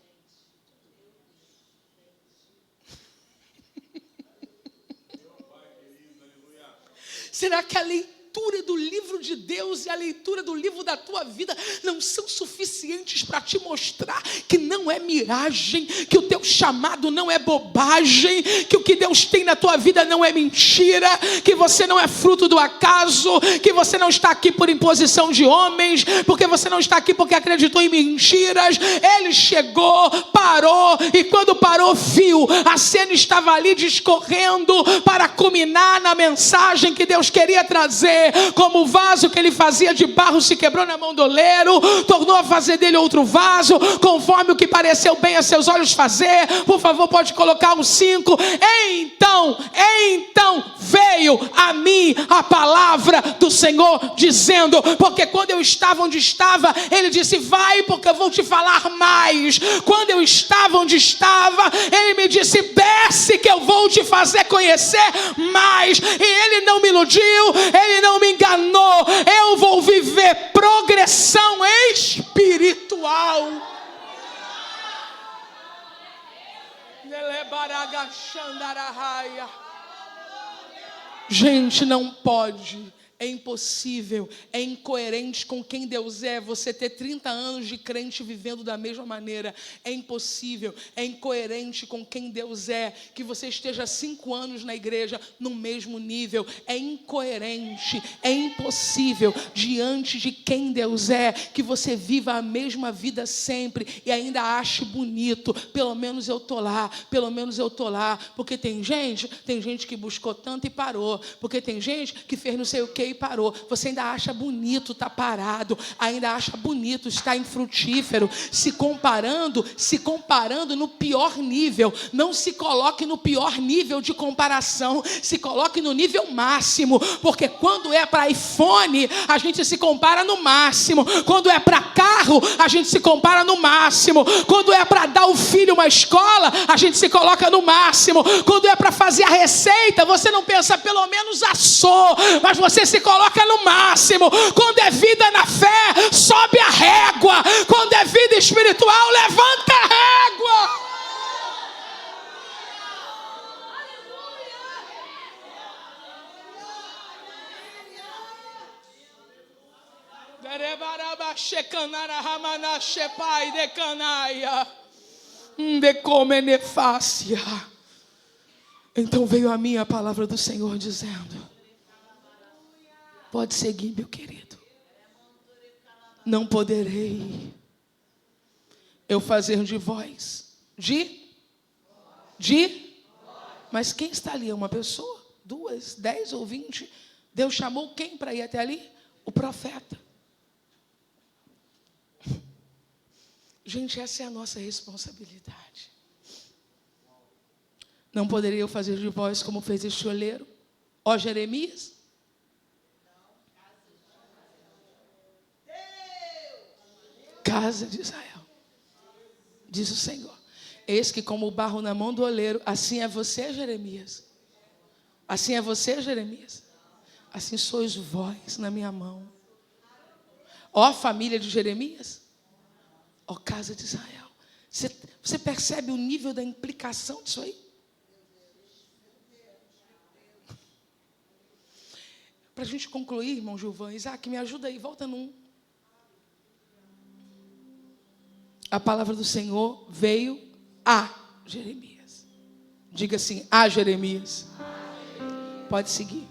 Speaker 1: Será que a leitura do livro de Deus e a leitura do livro da tua vida não são suficientes para te mostrar que não é miragem, que o teu chamado não é bobagem, que o que Deus tem na tua vida não é mentira, que você não é fruto do acaso, que você não está aqui por imposição de homens, porque você não está aqui porque acreditou em mentiras? Ele chegou, parou, e quando parou, viu, a cena estava ali discorrendo para culminar na mensagem que Deus queria trazer. Como o vaso que ele fazia de barro se quebrou na mão do oleiro, tornou a fazer dele outro vaso, conforme o que pareceu bem a seus olhos fazer. Por favor, pode colocar o 5. Então veio a mim a palavra do Senhor, dizendo, porque quando eu estava onde estava, ele disse, vai, porque eu vou te falar mais. Quando eu estava onde estava, ele me disse, desce, que eu vou te fazer conhecer mais. E ele não me iludiu, ele não me enganou. Eu vou viver progressão espiritual. Gente, não pode. É impossível, é incoerente com quem Deus é, você ter 30 anos de crente vivendo da mesma maneira. É impossível, é incoerente com quem Deus é, que você esteja 5 anos na igreja no mesmo nível. É incoerente, é impossível diante de quem Deus é, que você viva a mesma vida sempre e ainda ache bonito. Pelo menos eu estou lá, pelo menos eu estou lá. Porque tem gente que buscou tanto e parou. Porque tem gente que fez não sei o que e parou. Você ainda acha bonito estar parado, ainda acha bonito estar infrutífero, se comparando no pior nível. Não se coloque no pior nível de comparação, se coloque no nível máximo, porque quando é para iPhone, a gente se compara no máximo. Quando é para carro, a gente se compara no máximo. Quando é para dar o filho uma escola, a gente se coloca no máximo. Quando é para fazer a receita, você não pensa, pelo menos assou, mas você se coloca no máximo. Quando é vida na fé, sobe a régua. Quando é vida espiritual, levanta a régua. Então veio a mim a palavra do Senhor dizendo: pode seguir, meu querido. Não poderei eu fazer de vós. Mas quem está ali? Uma pessoa? 2, 10 ou 20? Deus chamou quem para ir até ali? O profeta. Gente, essa é a nossa responsabilidade. Não poderia eu fazer de vós como fez este olheiro, ó Jeremias? Casa de Israel, diz o Senhor: eis que como o barro na mão do oleiro, assim é você, Jeremias. Assim é você, Jeremias. Assim sois vós na minha mão. Ó família de Jeremias, ó casa de Israel. Você percebe o nível da implicação disso aí? Para a gente concluir, irmão Gilvan, Isaac, me ajuda aí, volta num. A palavra do Senhor veio a Jeremias. Diga assim: a Jeremias. Pode seguir.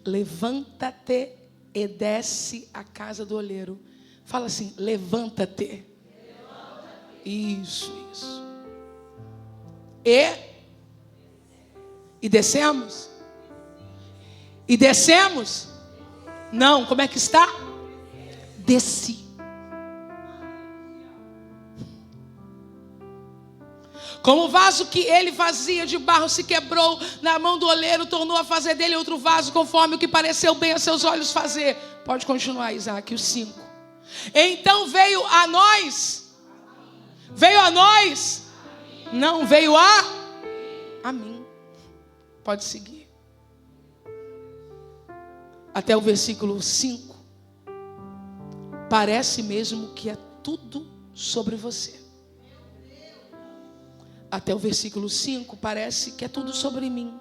Speaker 1: Levanta-te e desce à casa do oleiro. Fala assim: levanta-te. Isso. E descemos? E descemos? Não, como é que está? Desci. Como o vaso que ele fazia de barro se quebrou na mão do oleiro, tornou a fazer dele outro vaso, conforme o que pareceu bem a seus olhos fazer. Pode continuar, Isaac, os 5. Então veio a nós. Não, veio a mim. Pode seguir. Até o versículo 5. Parece mesmo que é tudo sobre você. Até o versículo 5, parece que é tudo sobre mim.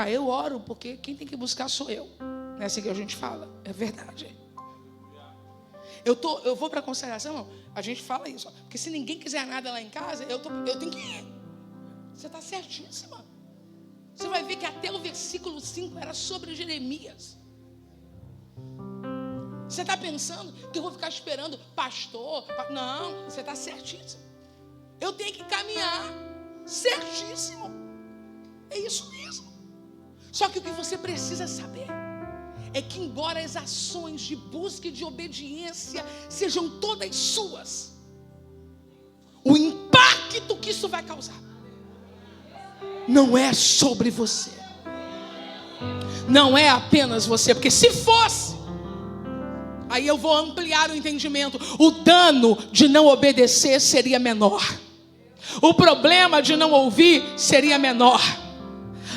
Speaker 1: Eu oro porque quem tem que buscar sou eu. Não é assim que a gente fala? É verdade. Eu vou para a consagração, a gente fala isso. Porque se ninguém quiser nada lá em casa, eu tenho que ir. Você está certíssima. Você vai ver que até o versículo 5 era sobre Jeremias. Você está pensando que eu vou ficar esperando pastor? Não, você está certíssimo. Eu tenho que caminhar, certíssimo. É isso mesmo. Só que o que você precisa saber é que, embora as ações de busca e de obediência sejam todas suas, o impacto que isso vai causar não é sobre você. Não é apenas você, porque se fosse, aí eu vou ampliar o entendimento. O dano de não obedecer seria menor. O problema de não ouvir seria menor.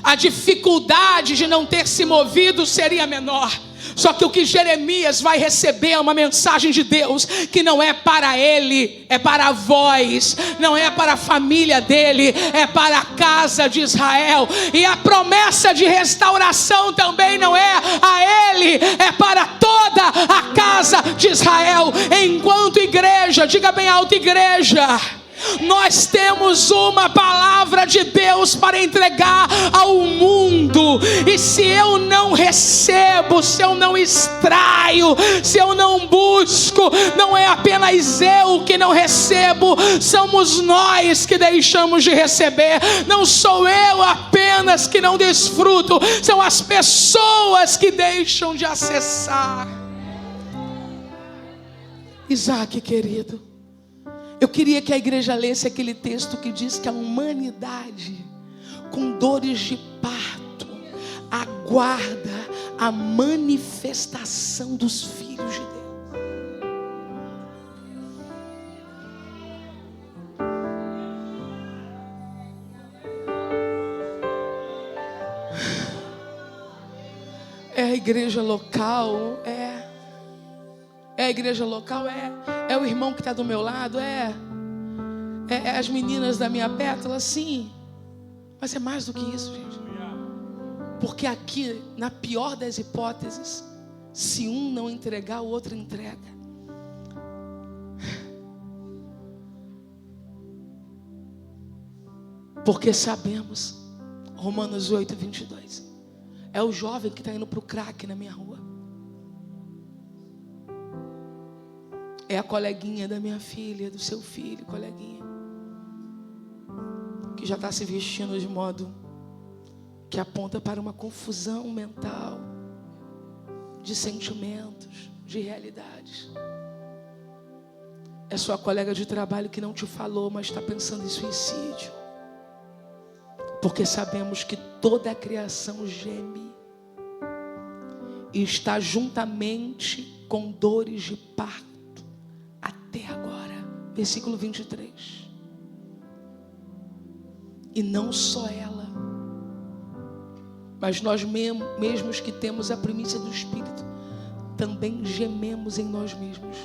Speaker 1: A dificuldade de não ter se movido seria menor. Só que o que Jeremias vai receber é uma mensagem de Deus que não é para ele, é para vós, não é para a família dele, é para a casa de Israel. E a promessa de restauração também não é a ele, é para toda a casa de Israel. Enquanto igreja, diga bem alto, igreja, nós temos uma palavra de Deus para entregar ao mundo. E se eu não recebo, se eu não extraio, se eu não busco, não é apenas eu que não recebo, somos nós que deixamos de receber. Não sou eu apenas que não desfruto, são as pessoas que deixam de acessar. Isaac, querido, eu queria que a igreja lesse aquele texto que diz que a humanidade, com dores de parto, aguarda a manifestação dos filhos de Deus. É a igreja local, é a igreja local, é o irmão que está do meu lado, é as meninas da minha pétala, sim. Mas é mais do que isso, gente. Porque aqui, na pior das hipóteses, se um não entregar, o outro entrega. Porque sabemos, Romanos 8, 22, é o jovem que está indo para o crack na minha rua. É a coleguinha da minha filha, do seu filho, coleguinha, que já está se vestindo de modo que aponta para uma confusão mental, de sentimentos, de realidades. É sua colega de trabalho que não te falou, mas está pensando em suicídio. Porque sabemos que toda a criação geme e está juntamente com dores de parto até agora. Versículo 23. E não só ela, mas nós mesmos que temos a primícia do Espírito, também gememos em nós mesmos,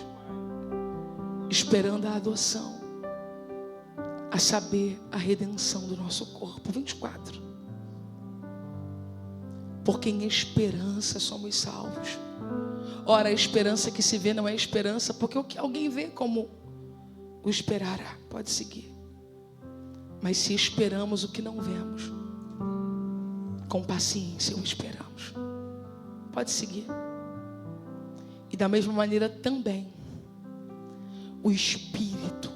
Speaker 1: esperando a adoção, a saber, a redenção do nosso corpo. 24. Porque em esperança somos salvos. Ora, a esperança que se vê não é esperança, porque o que alguém vê como o esperará, pode seguir. Mas se esperamos o que não vemos, com paciência o esperamos, pode seguir. E da mesma maneira também, o Espírito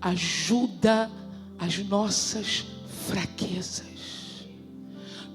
Speaker 1: ajuda as nossas fraquezas.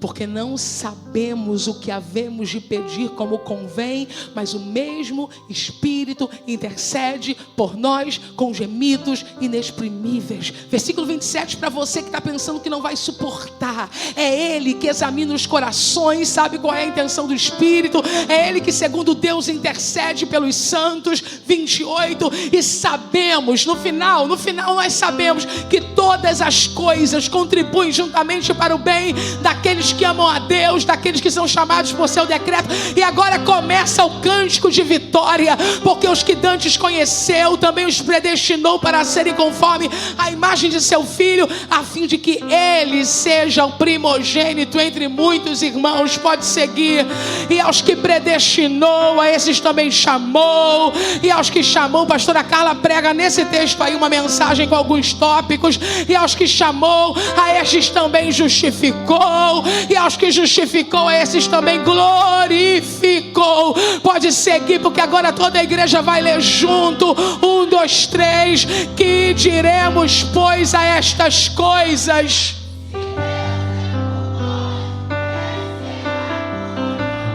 Speaker 1: Porque não sabemos o que havemos de pedir como convém, mas o mesmo Espírito intercede por nós com gemidos inexprimíveis. Versículo 27, para você que está pensando que não vai suportar. É Ele que examina os corações, sabe qual é a intenção do Espírito. É Ele que, segundo Deus, intercede pelos santos. 28, e sabemos, no final nós sabemos que todas as coisas contribuem juntamente para o bem daqueles que amam a Deus, daqueles que são chamados por seu decreto. E agora começa o cântico de vitória, porque os que dantes conheceu, também os predestinou para serem conforme a imagem de seu Filho, a fim de que ele seja o primogênito entre muitos irmãos. Pode seguir. E aos que predestinou, a esses também chamou, e aos que chamou, pastora Carla prega nesse texto aí uma mensagem com alguns tópicos. E aos que chamou, a estes também justificou, e aos que justificou, a esses também glorificou. Pode seguir, porque agora toda a igreja vai ler junto. 1, 2, 3. Que diremos, pois, a estas coisas?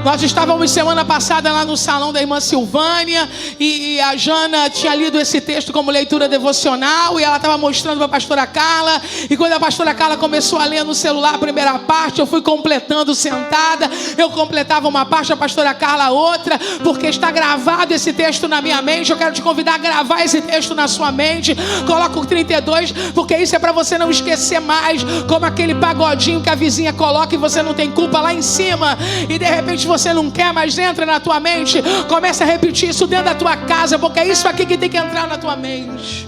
Speaker 1: Nós estávamos semana passada lá no salão da irmã Silvânia, e a Jana tinha lido esse texto como leitura devocional, e ela estava mostrando para a pastora Carla, e quando a pastora Carla começou a ler no celular a primeira parte, eu fui completando sentada. Eu completava uma parte, a pastora Carla outra, porque está gravado esse texto na minha mente. Eu quero te convidar a gravar esse texto na sua mente. Coloca o 32, porque isso é para você não esquecer mais, como aquele pagodinho que a vizinha coloca e você não tem culpa lá em cima, e de repente você não quer, mas entra na tua mente. Comece a repetir isso dentro da tua casa, porque é isso aqui que tem que entrar na tua mente.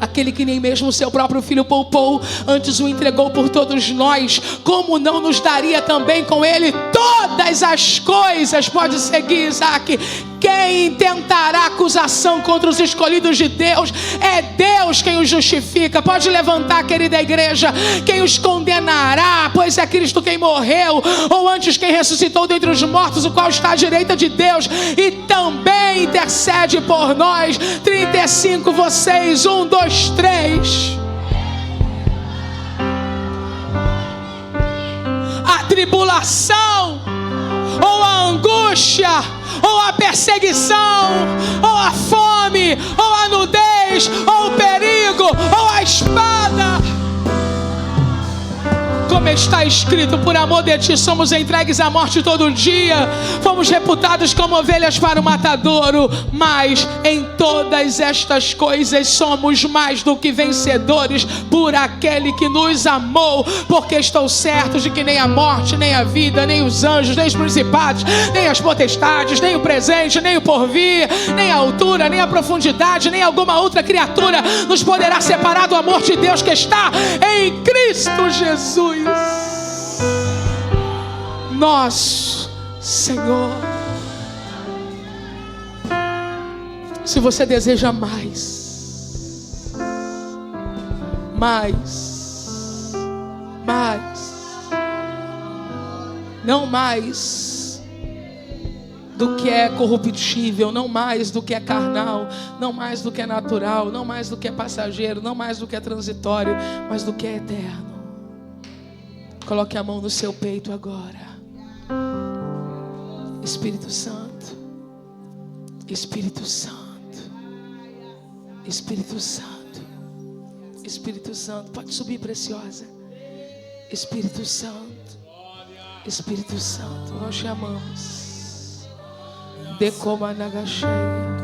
Speaker 1: Aquele que nem mesmo o seu próprio filho poupou, antes o entregou por todos nós, como não nos daria também com ele todas as coisas? Pode seguir, Isaac. Quem intentará acusação contra os escolhidos de Deus? É Deus quem os justifica. Pode levantar, querida igreja. Quem os condenará? Pois é Cristo quem morreu, ou antes quem ressuscitou dentre os mortos, o qual está à direita de Deus e também intercede por nós. 35, vocês, 1, 2, 3. A tribulação, ou a angústia, ou a perseguição, ou a fome, ou a nudez, ou o perigo, ou a espada. Como está escrito: por amor de ti somos entregues à morte todo dia, fomos reputados como ovelhas para o matadouro, mas em todas estas coisas somos mais do que vencedores por aquele que nos amou, porque estou certo de que nem a morte, nem a vida, nem os anjos, nem os principados, nem as potestades, nem o presente, nem o porvir, nem a altura, nem a profundidade, nem alguma outra criatura nos poderá separar do amor de Deus que está em Cristo Jesus, nosso Senhor. Se você deseja mais, não mais do que é corruptível, não mais do que é carnal, não mais do que é natural, não mais do que é passageiro, não mais do que é transitório, mas do que é eterno. Coloque a mão no seu peito agora. Espírito Santo, Espírito Santo, Espírito Santo, Espírito Santo, pode subir, preciosa. Espírito Santo, Espírito Santo, nós chamamos. Decoma Nagacheia.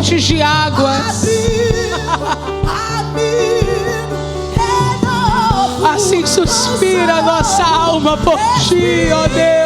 Speaker 1: fontes de águas. Assim suspira a nossa alma por ti, ó Deus.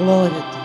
Speaker 3: Glória a Deus.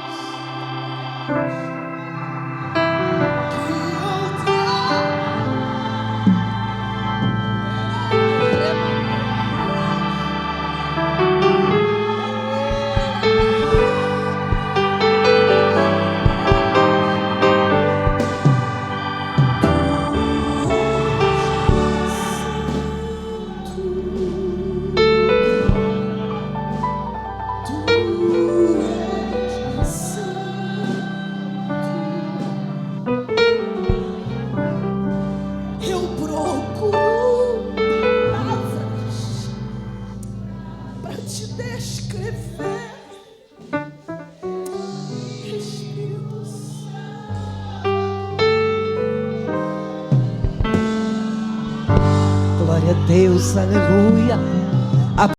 Speaker 3: Glória a Deus, aleluia.